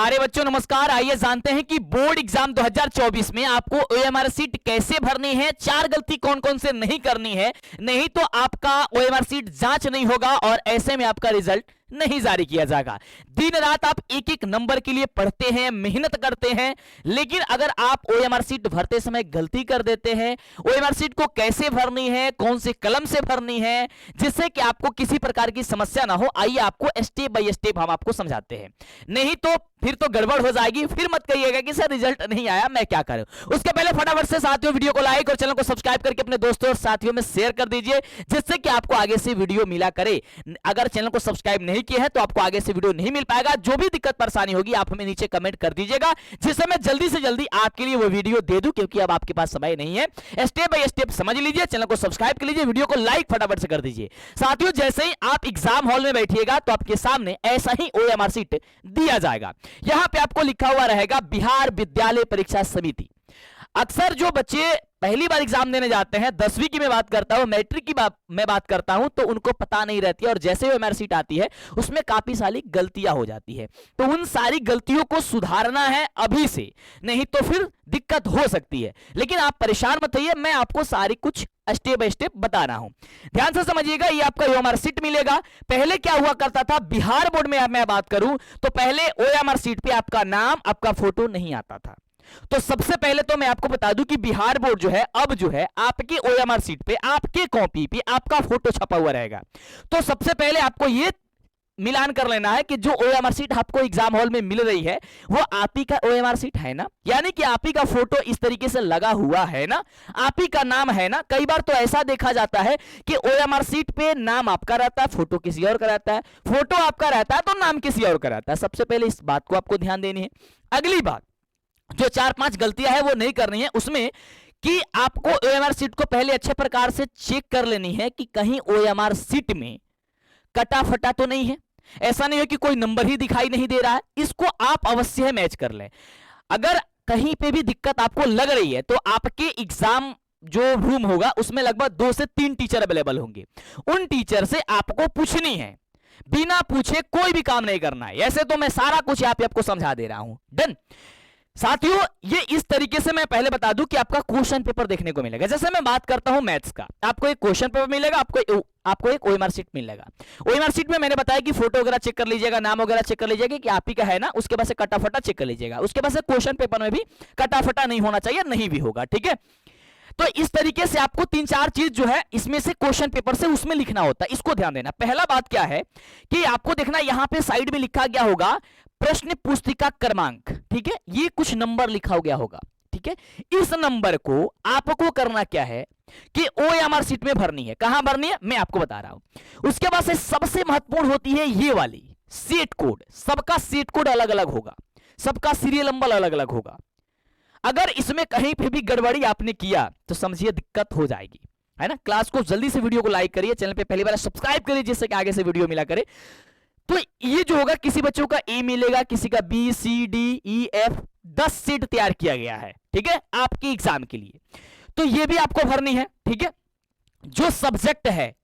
प्यारे बच्चों नमस्कार। आइए जानते हैं कि बोर्ड एग्जाम 2024 में आपको ओएमआर सीट कैसे भरनी है, 4 गलती कौन कौन से नहीं करनी है, नहीं तो आपका ओएमआर सीट जांच नहीं होगा और ऐसे में आपका रिजल्ट नहीं जारी किया जाएगा। दिन रात आप एक एक नंबर के लिए पढ़ते हैं, मेहनत करते हैं, लेकिन अगर आप ओएमआर सीट भरते समय गलती कर देते हैं, ओएमआर सीट को कैसे भरनी है, कौन से कलम से भरनी है, जिससे कि आपको किसी प्रकार की समस्या ना हो, आइए आपको स्टेप बाय स्टेप हम आपको समझाते हैं। नहीं तो फिर तो गड़बड़ हो जाएगी, फिर मत कहिएगा कि सर रिजल्ट नहीं आया, मैं क्या करूं। उसके पहले फटाफट से साथियों वीडियो को लाइक और चैनल को सब्सक्राइब करके अपने दोस्तों और साथियों में शेयर कर दीजिए, जिससे कि आपको आगे से वीडियो मिला करे। अगर चैनल को सब्सक्राइब नहीं किया है तो आपको आगे से वीडियो नहीं मिल पाएगा। जो भी दिक्कत परेशानी होगी आप हमें नीचे कमेंट कर दीजिएगा, जिससे मैं जल्दी से जल्दी आपके लिए वो वीडियो दे दूं, क्योंकि अब आपके पास समय नहीं है। स्टेप बाय स्टेप समझ लीजिए, चैनल को सब्सक्राइब कर लीजिए, वीडियो को लाइक फटाफट से कर दीजिए। साथियों जैसे ही आप एग्जाम हॉल में बैठिएगा तो आपके सामने ऐसा ही ओएमआर सीट दिया जाएगा। यहां पे आपको लिखा हुआ रहेगा बिहार विद्यालय परीक्षा समिति। अक्सर जो बच्चे पहली बार एग्जाम देने जाते हैं, 10वीं की मैं बात करता हूं, मैट्रिक की मैं बात करता हूं, तो उनको पता नहीं रहती है और जैसे ओएमआर सीट आती है उसमें काफी सारी गलतियां हो जाती है। तो उन सारी गलतियों को सुधारना है अभी से, नहीं तो फिर दिक्कत हो सकती है। लेकिन आप परेशान मत होइए, मैं आपको सारी कुछ स्टेप बाय स्टेप बता रहा हूं, ध्यान से समझिएगा। ये आपका ओएमआर सीट मिलेगा। पहले क्या हुआ करता था, बिहार बोर्ड में मैं बात करूं तो पहले ओएमआर सीट पे आपका नाम, आपका फोटो नहीं आता था। तो सबसे पहले तो मैं आपको बता दूं कि बिहार बोर्ड जो है अब जो है आपके ओएमआर सीट पे, आपके कॉपी पे आपका फोटो छपा हुआ रहेगा। तो सबसे पहले आपको ये मिलान कर लेना है कि जो ओएमआर सीट आपको एग्जाम हॉल में मिल रही है वो आप ही का ओएमआर सीट है ना, यानी कि आप ही का फोटो इस तरीके से लगा हुआ है ना, आप ही का नाम है ना। कई बार तो ऐसा देखा जाता है कि ओएमआर सीट पे नाम आपका रहता है, फोटो किसी और का रहता है, फोटो आपका रहता है तो नाम किसी और का रहता है। सबसे पहले इस बात को आपको ध्यान देनी है। अगली बात, जो 4-5 गलतियां है वो नहीं करनी है उसमें, कि आपको ओएमआर सीट को पहले अच्छे प्रकार से चेक कर लेनी है कि कहीं ओएमआर सीट में कटा फटा तो नहीं है। ऐसा नहीं है कि कोई नंबर ही दिखाई नहीं दे रहा है, इसको आप अवश्य मैच कर लें। अगर कहीं पे भी दिक्कत आपको लग रही है तो आपके एग्जाम जो रूम होगा उसमें लगभग 2 से 3 टीचर अवेलेबल होंगे। उन टीचर से आपको पूछनी है, बिना पूछे कोई भी काम नहीं करना है। ऐसे तो मैं सारा कुछ यहाँ पे आपको समझा दे रहा हूं। डन साथियों, ये इस तरीके से मैं पहले बता दूं कि आपका क्वेश्चन पेपर देखने को मिलेगा। जैसे मैं बात करता हूं मैथ्स का, आपको एक क्वेश्चन पेपर मिलेगा, आपको एक ओएमआर सीट मिलेगा। ओएमआर सीट में मैंने बताया कि फोटो वगैरह चेक कर लीजिएगा, नाम वगैरह चेक कर लीजिएगा कि आप ही का है ना, उसके बाद से कटा फटा चेक कर लीजिएगा। उसके बाद से क्वेश्चन पेपर में भी कटा फटा नहीं होना चाहिए, नहीं भी होगा, ठीक है। तो इस तरीके से आपको 3-4 चीज जो है इसमें से क्वेश्चन पेपर से उसमें लिखना होता है, इसको ध्यान देना। पहला बात क्या है कि आपको देखना यहां पे साइड में लिखा गया होगा प्रश्न पुस्तिका क्रमांक, ठीक है, ये कुछ नंबर लिखा गया होगा, ठीक है। इस नंबर को आपको करना क्या है कि ओएमआर सीट में भरनी है। कहां भरनी है मैं आपको बता रहा हूं। उसके बाद से सबसे महत्वपूर्ण होती है ये वाली सेट कोड। सबका सेट कोड अलग अलग होगा, सबका सीरियल नंबर अलग अलग होगा। अगर इसमें कहीं पे भी गड़बड़ी आपने किया तो समझिए दिक्कत हो जाएगी, है ना। क्लास को जल्दी से वीडियो को लाइक करिए, चैनल पे पहली बार सब्सक्राइब करिए, जिससे कि आगे से वीडियो मिला करे। तो ये जो होगा, किसी बच्चों का ए मिलेगा, किसी का B C D E F, 10 seat तैयार किया गया है, ठीक है, आपके एग्जाम के लिए। तो ये भी आपको भरनी है, ठीक है। जो सब्जेक्ट है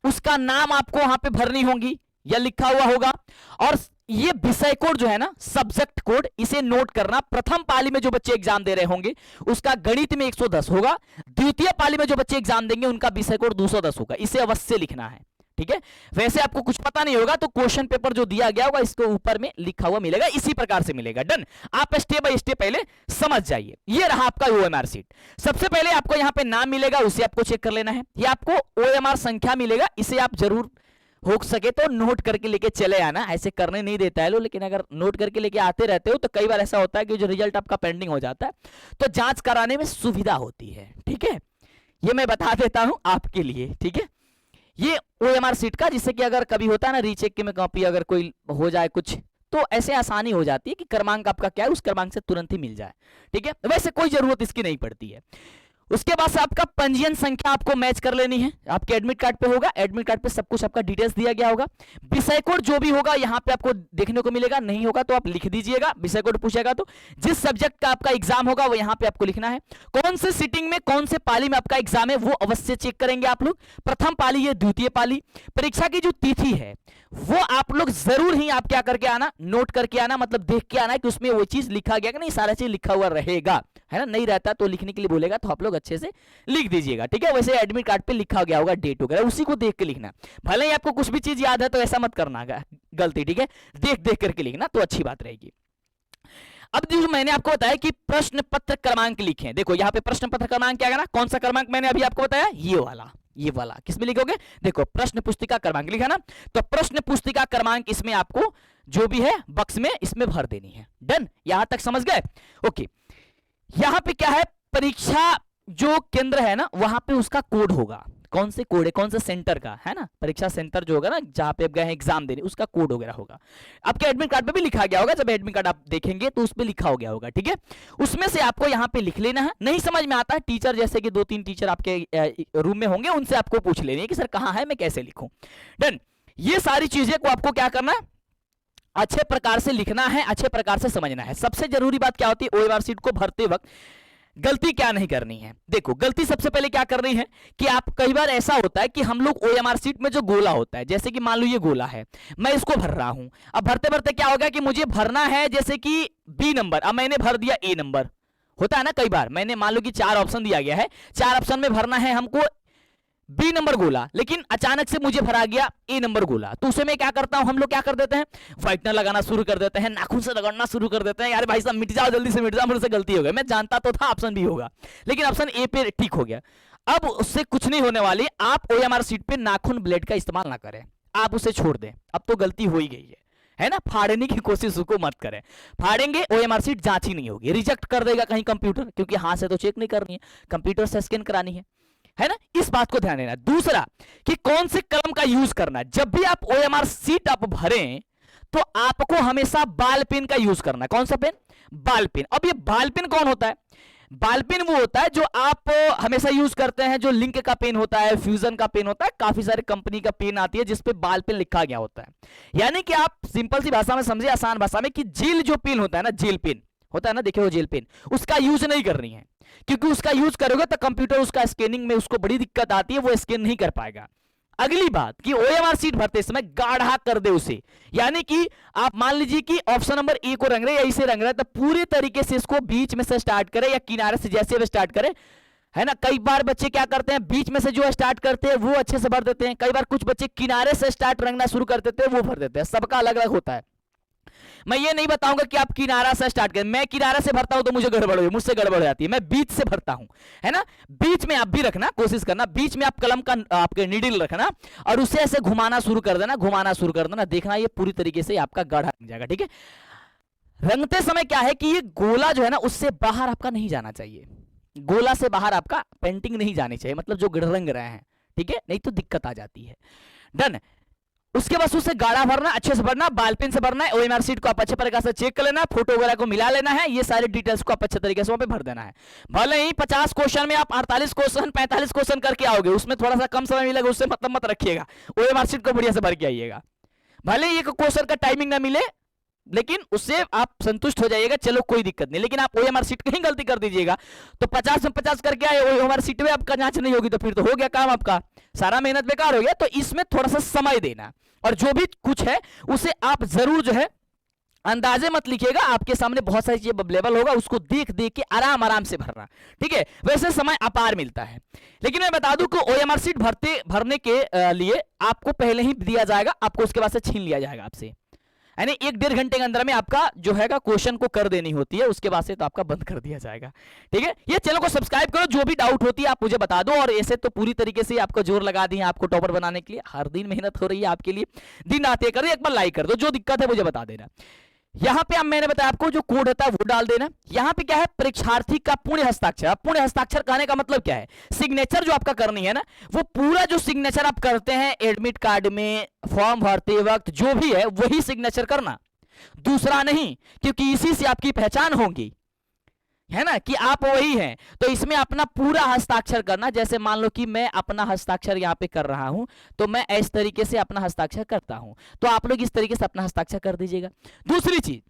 उसका नाम आपको वहां पे भरनी होगी या लिखा हुआ होगा। और ये विषय कोड जो है ना, सब्जेक्ट कोड, इसे नोट करना। प्रथम पाली में जो बच्चे एग्जाम दे रहे होंगे उसका गणित में 110 होगा, द्वितीय पाली में जो बच्चे एग्जाम देंगे उनका विषय कोड 210 होगा। इसे अवश्य लिखना है, ठीक है। वैसे आपको कुछ पता नहीं होगा तो क्वेश्चन पेपर जो दिया गया होगा इसको ऊपर में लिखा हुआ मिलेगा, इसी प्रकार से मिलेगा। डन, आप स्टेप बाय स्टेप पहले समझ जाइए। ये रहा आपका ओएमआर सीट। सबसे पहले आपको यहां पे नाम मिलेगा, उसे आपको चेक कर लेना है। ये आपको ओएमआर संख्या मिलेगा, इसे आप जरूर हो सके तो नोट करके लेके चले आना। ऐसे करने नहीं देता है लो, लेकिन अगर नोट करके लेके आते रहते हो तो कई बार ऐसा होता है कि जो रिजल्ट आपका पेंडिंग हो जाता है तो जांच कराने में सुविधा होती है, ठीक है। ये मैं बता देता हूं आपके लिए, ठीक है। ये ओएमआर सीट का, जिससे कि अगर कभी होता है ना रीचेक के में कॉपी अगर कोई हो जाए कुछ, तो ऐसे आसानी हो जाती है कि क्रमांक आपका क्या है उस क्रमांक से तुरंत ही मिल जाए, ठीक है। वैसे कोई जरूरत इसकी नहीं पड़ती है। उसके बाद से आपका पंजीयन संख्या आपको मैच कर लेनी है, आपके एडमिट कार्ड पे होगा, एडमिट कार्ड पे सब कुछ आपका डिटेल्स दिया गया होगा। विषय कोड जो भी होगा यहाँ पे आपको देखने को मिलेगा, नहीं होगा तो आप लिख दीजिएगा, विषय कोड पूछेगा तो जिस सब्जेक्ट का आपका एग्जाम होगा वो यहाँ पे आपको लिखना है। कौन से सीटिंग में कौन से पाली में आपका एग्जाम है वो अवश्य चेक करेंगे आप लोग, प्रथम पाली है, द्वितीय पाली। परीक्षा की जो तिथि है वो आप लोग जरूर ही आप क्या करके आना, नोट करके आना, मतलब देख के आना कि उसमें वो चीज लिखा गया कि नहीं, सारा चीज लिखा हुआ रहेगा, है ना। नहीं रहता तो लिखने के लिए बोलेगा तो आप लोग अच्छे से लिख दीजिएगा, ठीक है। वैसे एडमिट कार्ड पे लिखा गया होगा डेट वगैरह, उसी को देख के लिखना। भले ही आपको कुछ भी चीज याद है तो ऐसा मत करना गलती, ठीक है, देख देख करके लिखना तो अच्छी बात रहेगी। अब जो मैंने आपको बताया कि प्रश्न पत्र क्रमांक लिखें, देखो यहाँ पे प्रश्न पत्र क्रमांक क्या है ना, कौन सा क्रमांक मैंने अभी आपको बताया, ये वाला किसमें लिखोगे, देखो प्रश्न पुस्तिका क्रमांक लिखा ना, तो प्रश्न पुस्तिका क्रमांक इसमें आपको जो भी है बक्स में इसमें भर देनी है। डन, यहां तक समझ गए, ओके। यहां पे क्या है, परीक्षा जो केंद्र है ना वहां पे उसका कोड होगा, कौन से कोड है, कौन से सेंटर का है ना, परीक्षा सेंटर जो होगा ना जहां पे आप गए हैं एग्जाम देने, उसका कोड वगैरह होगा। आपके एडमिट कार्ड पे भी लिखा गया होगा, जब एडमिट कार्ड आप देखेंगे तो उस पे लिखा हो गया होगा, ठीक है। उसमें से आपको यहाँ पे लिख लेना है। नहीं समझ में आता है, टीचर जैसे कि 2-3 टीचर आपके रूम में होंगे, उनसे आपको पूछ लेनी है कि सर कहाँ है, मैं कैसे लिखूं। डन, ये सारी चीजें को आपको क्या करना है, अच्छे प्रकार से लिखना है, अच्छे प्रकार से समझना है। सबसे जरूरी बात क्या होती है, ओएमआर शीट को भरते वक्त गलती क्या नहीं करनी है। देखो गलती सबसे पहले क्या करनी है कि आप, कई बार ऐसा होता है कि हम लोग ओएमआर शीट में जो गोला होता है, जैसे कि मान लो ये गोला है, मैं इसको भर रहा हूं, अब भरते भरते क्या होगा कि मुझे भरना है जैसे कि बी नंबर, अब मैंने भर दिया ए नंबर, होता है ना कई बार, मैंने मान लो कि 4 ऑप्शन दिया गया है, 4 ऑप्शन में भरना है हमको बी नंबर गोला, लेकिन अचानक से मुझे भरा गया ए नंबर गोला, तो उसे मैं क्या करता हूं, हम लोग क्या कर देते हैं, व्हाइटनर लगाना शुरू कर देते हैं, नाखून से रगड़ना शुरू कर देते हैं, यार भाई साहब मिट जाओ, जल्दी से मिट जाओ, मुझसे गलती हो गई। मैं जानता तो था ऑप्शन बी होगा, लेकिन ऑप्शन ए पे ठीक हो गया। अब उससे कुछ नहीं होने वाली, आप ओएमआर शीट पे नाखून ब्लेड का इस्तेमाल ना करें, आप उसे छोड़ दें, अब तो गलती हो ही गई है ना। फाड़ने की कोशिश उसको मत करें, फाड़ेंगे ओएमआर शीट जांच ही नहीं होगी, रिजेक्ट कर देगा कहीं कंप्यूटर, क्योंकि हाथ से तो चेक नहीं करनी है, कंप्यूटर से स्कैन करानी है ना। इस बात को ध्यान देना। दूसरा कि कौन से कलम का यूज करना है, जब भी आप ओएमआर शीट आप भरें तो आपको हमेशा बाल पेन का यूज करना है। कौन सा पेन, बाल पेन। अब ये बाल पेन कौन होता है, बाल पेन वो होता है जो आप हमेशा यूज करते हैं, जो लिंक का पेन होता है, फ्यूजन का पेन होता है, काफी सारे कंपनी का पेन आती है जिसपे बाल पेन लिखा गया होता है। यानी कि आप सिंपल सी भाषा में समझिए, आसान भाषा में, कि जेल जो पेन होता है ना, जेल पेन होता है ना, देखिए वो जेल पेन, उसका यूज नहीं करनी है, क्योंकि उसका यूज करोगे तो कंप्यूटर उसका स्कैनिंग में उसको बड़ी दिक्कत आती है, वो स्कैन नहीं कर पाएगा। अगली बात कि ओएमआर शीट भरते समय गाढ़ा कर दे उसे, यानी कि आप मान लीजिए कि ऑप्शन नंबर ए को रंग रहे या इसे रंग रहे, तो पूरे तरीके से इसको बीच में से स्टार्ट करें या किनारे से जैसे भी स्टार्ट करें, है ना। कई बार बच्चे क्या करते हैं, बीच में से जो स्टार्ट करते हैं वो अच्छे से भर देते हैं, कई बार कुछ बच्चे किनारे से स्टार्ट रंगना शुरू कर देते हैं, वो भर देते हैं, सबका अलग अलग होता है। मैं ये नहीं बताऊंगा कि आप किनारा से स्टार्ट करें, मैं किनारा से भरता हूं तो मुझे गड़बड़ हो, मुझसे गड़बड़ हो जाती है, मैं बीच से भरता हूं, है ना। बीच में आप भी रखना, कोशिश करना, बीच में आप कलम का आपके नीडल रखना और उसे ऐसे घुमाना शुरू कर देना, घुमाना शुरू कर देना, देखना ये पूरी तरीके से आपका गाढ़ा रंग जाएगा, ठीक है। रंगते समय क्या है कि ये गोला जो है ना उससे बाहर आपका नहीं जाना चाहिए, गोला से बाहर आपका पेंटिंग नहीं जानी चाहिए, मतलब जो रंग रहे हैं, ठीक है, नहीं तो दिक्कत आ जाती है। डन। उसके बाद उसे गाढ़ा भरना, अच्छे से भरना, बाल पेन से भरना है, ओएमआर शीट को आप अच्छे प्रकार से चेक कर लेना, फोटो वगैरह को मिला लेना है, ये सारे डिटेल्स को आप अच्छे तरीके से वहां पे भर देना है। भले ही 50 क्वेश्चन में आप 48 क्वेश्चन 45 क्वेश्चन करके आओगे, उसमें थोड़ा सा कम समय मिलेगा, उससे मतलब मत रखिएगा, ओएमआर शीट को बढ़िया से भर के आइएगा। भले ही एक क्वेश्चन का टाइमिंग ना मिले, लेकिन उससे आप संतुष्ट हो जाइएगा, चलो कोई दिक्कत नहीं। लेकिन आप ओएमआर शीट कहीं गलती कर दीजिएगा तो 50 में 50 करके आए, ओएमआर शीट में आपका जांच नहीं होगी, तो फिर तो हो गया काम, आपका सारा मेहनत बेकार हो गया। तो इसमें थोड़ा सा समय देना, और जो भी कुछ है उसे आप जरूर जो है अंदाजे मत लिखिएगा, आपके सामने बहुत सारी चीजें अवेलेबल होगा, उसको देख देख के आराम आराम से भरना, ठीक है। वैसे समय अपार मिलता है, लेकिन मैं बता दूं कि ओएमआर शीट भरने के लिए आपको पहले ही दिया जाएगा, आपको उसके बाद से छीन लिया जाएगा आपसे, यानी 1-1.5 घंटे के अंदर में आपका जो है क्वेश्चन को कर देनी होती है, उसके बाद से तो आपका बंद कर दिया जाएगा, ठीक है। ये चैनल को सब्सक्राइब करो, जो भी डाउट होती है आप मुझे बता दो, और ऐसे तो पूरी तरीके से आपको जोर लगा दी है आपको टॉपर बनाने के लिए, हर दिन मेहनत हो रही है आपके लिए, दिन आते कर, एक बार लाइक कर दो, जो दिक्कत है मुझे बता देना। यहां पे अब मैंने बताया आपको जो कोड होता है वो डाल देना। यहां पे क्या है, परीक्षार्थी का पूर्ण हस्ताक्षर। पूर्ण हस्ताक्षर कहने का मतलब क्या है, सिग्नेचर जो आपका करनी है ना, वो पूरा जो सिग्नेचर आप करते हैं एडमिट कार्ड में, फॉर्म भरते वक्त, जो भी है वही सिग्नेचर करना, दूसरा नहीं, क्योंकि इसी से आपकी पहचान होगी, है ना, कि आप वही हैं। तो इसमें अपना पूरा हस्ताक्षर करना, जैसे मान लो कि मैं अपना हस्ताक्षर यहाँ पे कर रहा हूं, तो मैं इस तरीके से अपना हस्ताक्षर करता हूं, तो आप लोग इस तरीके से अपना हस्ताक्षर कर दीजिएगा। दूसरी चीज,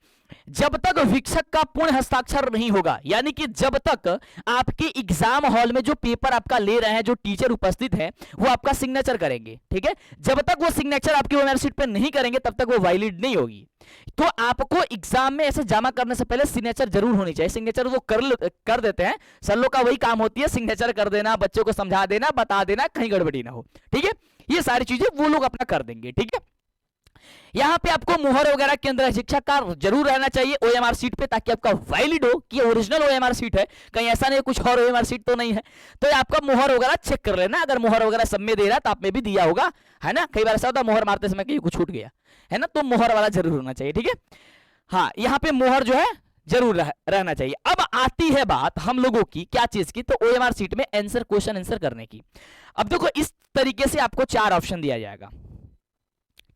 जब तक शिक्षक का पूर्ण हस्ताक्षर नहीं होगा, यानी कि जब तक आपके एग्जाम हॉल में जो पेपर आपका ले रहे हैं, जो टीचर उपस्थित है, वो आपका सिग्नेचर करेंगे, ठीक है, जब तक वो सिग्नेचर आपकी ओएमआर शीट पे नहीं करेंगे तब तक वो वैलिड नहीं होगी। तो आपको एग्जाम में ऐसे जमा करने से पहले सिग्नेचर जरूर होनी चाहिए। सिग्नेचर वो कर देते हैं, सर लोग का वही काम होती है, सिग्नेचर कर देना, बच्चों को समझा देना, बता देना, कहीं गड़बड़ी ना हो, ठीक है, ये सारी चीजें वो लोग अपना कर देंगे, ठीक है। यहां पे आपको मुहर वगैरह केंद्र शिक्षक का जरूर रहना चाहिए ओएमआर शीट पे, ताकि आपका वैलिड हो कि ओरिजिनल ओएमआर शीट है, कहीं ऐसा नहीं कुछ और ओएमआर शीट तो नहीं है। तो आपका मुहर वगैरह चेक कर लेना, अगर मुहर वगैरह सब में दे रहा है तो आप में भी दिया होगा, है ना, कई बार ऐसा होता है मुहर मारते समय कहीं कुछ छूट गया, है ना, तो मुहर वाला जरूर होना चाहिए, ठीक है। हाँ, यहाँ पे मुहर जो है जरूर रहना चाहिए। अब आती है बात हम लोगों की क्या चीज की, तो ओएमआर शीट में आंसर, क्वेश्चन आंसर करने की। अब देखो इस तरीके से आपको 4 ऑप्शन दिया जाएगा,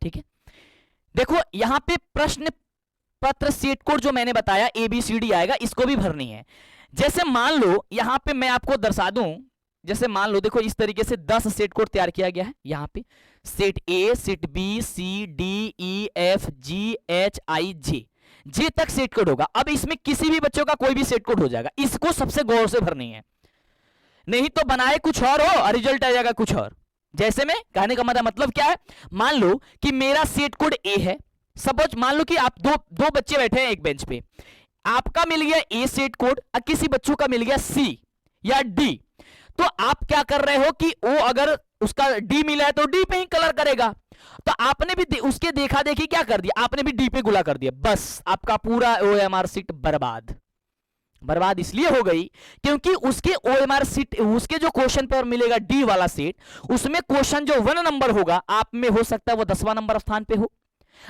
ठीक है। देखो यहां पे प्रश्न पत्र सेट कोड जो मैंने बताया ABCD आएगा, इसको भी भरनी है। जैसे मान लो यहां पे मैं आपको दर्शा दूं, जैसे मान लो देखो इस तरीके से 10 सेट कोड तैयार किया गया है, यहां पे set A, set B, C, D, E, F, G, H, I, J तक सेट कोड होगा। अब इसमें किसी भी बच्चों का कोई भी सेट कोड हो जाएगा, इसको सबसे गौर से भरनी है, नहीं तो बनाए कुछ और हो और रिजल्ट आ जाएगा कुछ और। जैसे में कहने का मतलब क्या है, मान लो कि मेरा सेट कोड A है, सपोज मान लो कि आप दो बच्चे बैठे हैं एक बेंच पे, आपका मिल गया A सेट कोड और किसी बच्चों का मिल गया C या D, तो आप क्या कर रहे हो कि वो अगर उसका D मिला है तो D पे ही कलर करेगा, तो आपने भी उसके देखा देखी क्या कर दिया, आपने भी D पे गुला कर दिया, बस आपका पूरा ओएमआर शीट बर्बाद। बर्बाद इसलिए हो गई क्योंकि उसके ओएमआर शीट, उसके जो क्वेश्चन पेपर मिलेगा D वाला सेट, उसमें क्वेश्चन जो 1 नंबर होगा, आप में हो सकता है वो 10वां नंबर स्थान पे हो,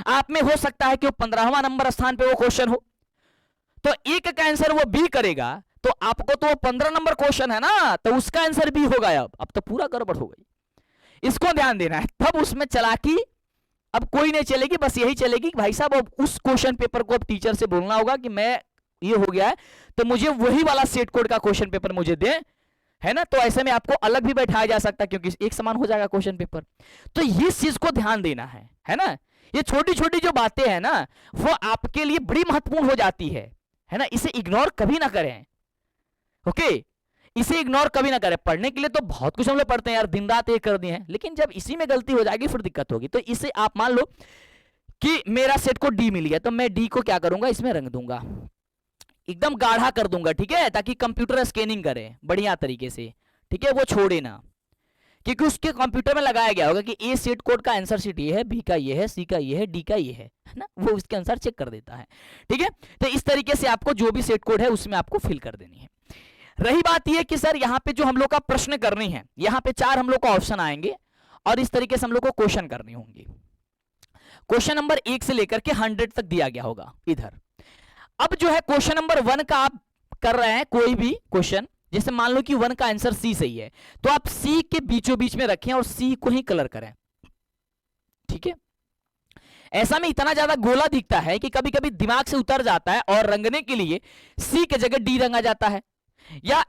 आप में हो सकता है कि वो 15वां नंबर स्थान पे वो क्वेश्चन हो, तो एक का आंसर वो B करेगा, तो आपको तो 15 नंबर क्वेश्चन है ना, तो उसका आंसर B होगा। अब तो पूरा गड़बड़ हो गई, इसको ध्यान देना है। तब उसमें चालाकी अब कोई नहीं चलेगी, बस यही चलेगी कि भाई साहब अब उस क्वेश्चन पेपर को अब टीचर से बोलना होगा कि मैं ये हो गया है तो मुझे वही वाला सेट कोड का क्वेश्चन पेपर मुझे दे, है ना, तो ऐसे में आपको अलग भी बैठाया जा सकता है क्योंकि एक समान हो जाएगा क्वेश्चन पेपर। तो ये चीज को ध्यान देना है ना, ये छोटी छोटी जो बातें हैं ना वो आपके लिए बड़ी महत्वपूर्ण हो जाती है ना, इसे इग्नोर कभी ना करें, ओके, इसे इग्नोर कभी ना करें। पढ़ने के लिए तो बहुत कुछ हम लोग पढ़ते हैं यार, दिन रात ये कर दिए हैं, लेकिन जब इसी में गलती हो जाएगी फिर दिक्कत होगी। तो इसे आप मान लो कि मेरा सेट को D मिल गया, तो मैं D को क्या करूंगा, इसमें रंग दूंगा, एकदम गाढ़ा कर दूंगा, ठीक है, ताकि कंप्यूटर स्कैनिंग करे बढ़िया तरीके से, ठीक है, वो छोड़े ना, क्योंकि उसके कंप्यूटर में लगाया गया होगा कि A सेट कोड का आंसर शीट ये है, B का ये है, C का ये है, D का ये है ना, वो उसके अनुसार चेक कर देता है, ठीक है। तो इस तरीके से आपको जो भी सेट कोड है उसमें आपको फिल कर देनी है। रही बात यह कि सर यहाँ पे जो हम लोग का प्रश्न करनी है, यहाँ पे 4 हम लोग का ऑप्शन आएंगे और इस तरीके से हम लोग को क्वेश्चन करनी होंगी। क्वेश्चन नंबर 1 से लेकर के 100 तक दिया गया होगा इधर। अब जो है क्वेश्चन नंबर 1 का आप कर रहे हैं कोई भी क्वेश्चन, जैसे मान लो कि 1 का आंसर C सही है, तो आप C के बीचों बीच में रखें और C को ही कलर करें, ठीक है। ऐसा में इतना ज्यादा गोला दिखता है कि कभी कभी दिमाग से उतर जाता है और रंगने के लिए C के जगह D रंगा जाता है, या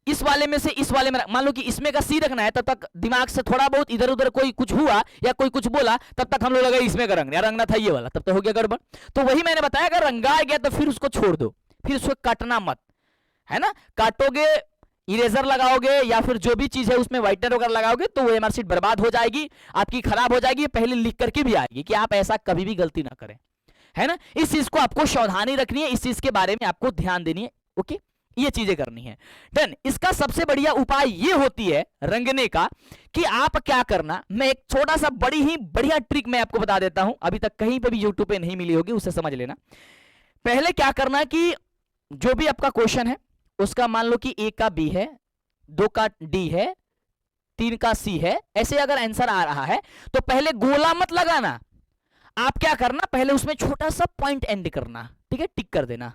इस वाले में से इस वाले में, मान लो कि इसमें का C रखना है, तब तक दिमाग से थोड़ा बहुत इधर उधर कोई कुछ हुआ या कोई कुछ बोला, तब तक हम लोग लगा इसमें का रंगना था ये वाला, तब तो हो गया गड़बड़। तो वही मैंने बताया, अगर रंगा गया तो फिर उसको छोड़ दो, फिर उसको काटना मत, है ना, काटोगे, इरेजर लगाओगे या फिर जो भी चीज है उसमें व्हाइटनर वगैरह लगाओगे तो ओएमआर शीट बर्बाद हो जाएगी, आपकी खराब हो जाएगी, पहले लिख करके भी आएगी कि आप ऐसा कभी भी गलती ना करें, है ना। इस चीज को आपको सावधानी रखनी है, इस चीज के बारे में आपको ध्यान देनी है, ओके, ये चीजें करनी है। डन। इसका सबसे बढ़िया उपाय ये होती है रंगने का कि आप क्या करना, मैं एक छोटा सा बड़ी ही बढ़िया ट्रिक मैं आपको बता देता हूं, अभी तक कहीं पे भी यूट्यूब पे नहीं मिली होगी, उसे समझ लेना। पहले क्या करना कि जो भी आपका क्वेश्चन है उसका मान लो कि 1 का B है, 2 का D है, 3 का C है, ऐसे अगर आंसर आ रहा है तो पहले गोला मत लगाना, आप क्या करना, पहले उसमें छोटा सा पॉइंट एंड करना, ठीक है, टिक कर देना,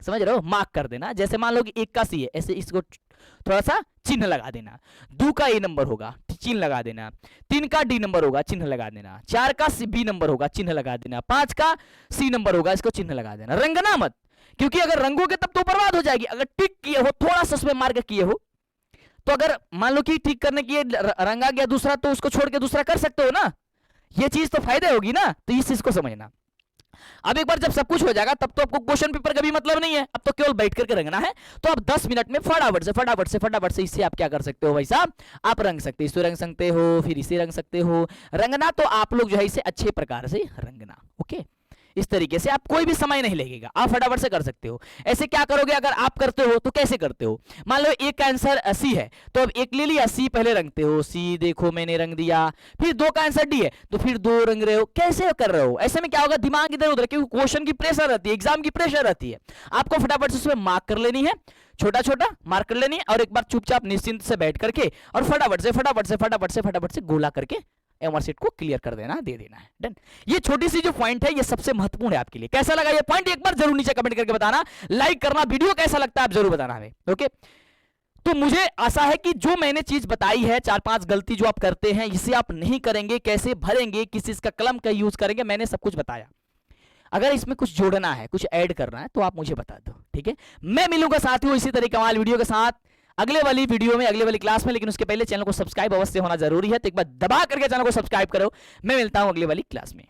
समझ रहे हो, मार्क कर देना। जैसे मान लो कि 1 का C है, ऐसे इसको थोड़ा सा चिन्ह लगा देना, 2 का A नंबर होगा, चिन्ह लगा देना, 3 का D नंबर होगा, चिन्ह लगा देना, 4 का B नंबर होगा, चिन्ह लगा देना, 5 का C नंबर होगा, इसको चिन्ह लगा देना, रंगना मत, क्योंकि अगर रंगोगे तब तो बर्बाद हो जाएगी। अगर टिक किए हो, थोड़ा सा उसमें मार्क किए हो, तो अगर मान लो कि ठीक करने की रंगा गया दूसरा, तो उसको छोड़ के दूसरा कर सकते हो ना, ये चीज तो फायदे होगी ना। तो इस चीज को समझना। अब एक बार जब सब कुछ हो जाएगा तब तो आपको क्वेश्चन पेपर का भी मतलब नहीं है, अब तो केवल बैठ करके रंगना है। तो अब 10 मिनट में फटाफट से इससे आप क्या कर सकते हो भाई साहब, आप रंग सकते हो, इसे रंग सकते हो, फिर इसे रंग सकते हो। रंगना तो आप लोग जो है इसे अच्छे प्रकार से रंगना, ओके। इस तरीके से आप कोई भी समय नहीं लगेगा, आप फटाफट से कर सकते हो। ऐसे क्या करोगे अगर आप करते हो तो कैसे करते हो, मान लो एक का आंसर सी है, तो अब एक ले लिया, सी पहले रंगते हो, सी देखो मैंने रंग दिया। फिर 2 का आंसर डी है, तो फिर 2 रंग रहे हो, कैसे कर रहे हो। ऐसे में क्या होगा, दिमाग इधर उधर, क्योंकि क्वेश्चन की प्रेशर रहती है, एग्जाम की प्रेशर रहती है। आपको फटाफट से उसमें मार्क कर लेनी है, छोटा छोटा मार्क कर लेनी है, और एक बार चुपचाप निश्चिंत से बैठ करके और फटाफट से गोला करके एमआर सीट को क्लियर कर देना, दे देना है। डन। ये छोटी सी जो पॉइंट है ये सबसे महत्वपूर्ण है आपके लिए। कैसा लगा ये पॉइंट एक बार जरूर नीचे कमेंट करके बताना, लाइक करना, वीडियो कैसा लगता है आप जरूर बताना हमें, ओके। तो मुझे आशा है कि जो मैंने चीज बताई है, 4-5 गलती जो आप करते हैं इसे आप नहीं करेंगे, कैसे भरेंगे, किस चीज का कलम का यूज करेंगे, मैंने सब कुछ बताया। अगर इसमें कुछ जोड़ना है, कुछ ऐड करना है तो आप मुझे बता दो, ठीक है। मैं मिलूंगा साथियों इसी तरह कमाल वीडियो के साथ अगले वाली वीडियो में, अगले वाली क्लास में। लेकिन उसके पहले चैनल को सब्सक्राइब अवश्य होना जरूरी है, तो एक बार दबा करके चैनल को सब्सक्राइब करो। मैं मिलता हूं अगले वाली क्लास में।